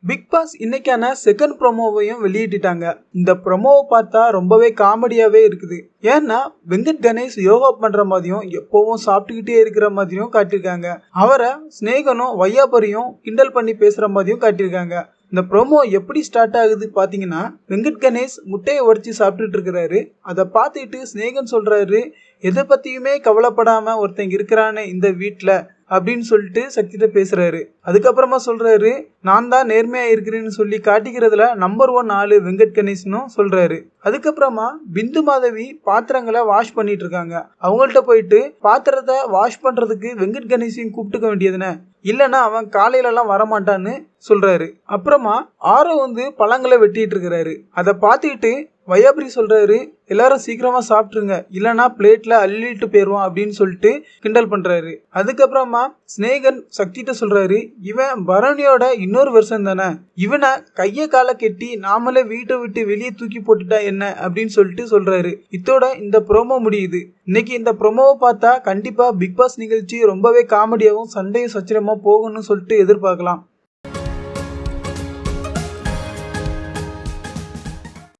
Big pass இன்னைக்கான second ப்ரோமோவையும் வெளியிட்டுட்டாங்க. இந்த ப்ரோமோவை பார்த்தா ரொம்பவே காமெடியாவே இருக்குது. ஏன்னா வெங்கட் கணேஷ் யோகா பண்ற மாதிரியும் எப்பவும் சாப்பிட்டுக்கிட்டே இருக்கிற மாதிரியும் காட்டியிருக்காங்க. அவரை ஸ்நேகனும் வையாபரியும் கிண்டல் பண்ணி பேசுற மாதிரியும் காட்டியிருக்காங்க. இந்த ப்ரோமோ எப்படி ஸ்டார்ட் ஆகுது பாத்தீங்கன்னா, வெங்கட் கணேஷ் முட்டையை உடைச்சு சாப்பிட்டுட்டு இருக்கிறாரு. அதை பார்த்துட்டு ஸ்நேகன் சொல்றாரு, எதை பத்தியுமே கவலைப்படாம ஒருத்தங்க இருக்கிறானே இந்த வீட்டுல அப்படின்னு சொல்லிட்டு சக்திட்ட பேசுறாரு. அதுக்கப்புறமா சொல்றாரு, நான் தான் நேர்மையா இருக்கிறேன்னு சொல்லி காட்டிக்கிறதுல நம்பர் 1 ஆளு வெங்கட் கணேஷ்னு சொல்றாரு. அதுக்கப்புறமா பிந்து மாதவி பாத்திரங்களை வாஷ் பண்ணிட்டு இருக்காங்க. அவங்கள்ட்ட போயிட்டு பாத்திரத்தை வாஷ் பண்றதுக்கு வெங்கட் கணேஷையும் கூப்பிட்டுக்க வேண்டியதுன்னு, இல்லைன்னா அவன் காலையில எல்லாம் வரமாட்டான்னு சொல்றாரு. அப்புறமா ஆரோ பழங்களை வெட்டிட்டு இருக்கிறாரு. அதை பார்த்துக்கிட்டு வையாபுரி சொல்றாரு, எல்லாரும் சீக்கிரமா சாப்பிட்டுருங்க, இல்லைன்னா பிளேட்ல அள்ளிட்டு போயிருவான் அப்படின்னு சொல்லிட்டு கிண்டல் பண்றாரு. அதுக்கப்புறமா ஸ்நேகன் சக்திட்ட சொல்றாரு, இவன் பரணியோட இன்னொரு வருஷம் தானே, இவனை கைய கால கெட்டி நாமளே வீட்டை விட்டு வெளியே தூக்கி போட்டுட்டா என்ன அப்படின்னு சொல்லிட்டு சொல்றாரு. இதோட இந்த ப்ரோமோ முடியுது. இன்னைக்கு இந்த ப்ரோமோவை பார்த்தா கண்டிப்பா பிக் பாஸ் நிகழ்ச்சி ரொம்பவே காமெடியாவும் சண்டையும் சச்சரமா போகும்னு சொல்லிட்டு எதிர்பார்க்கலாம்.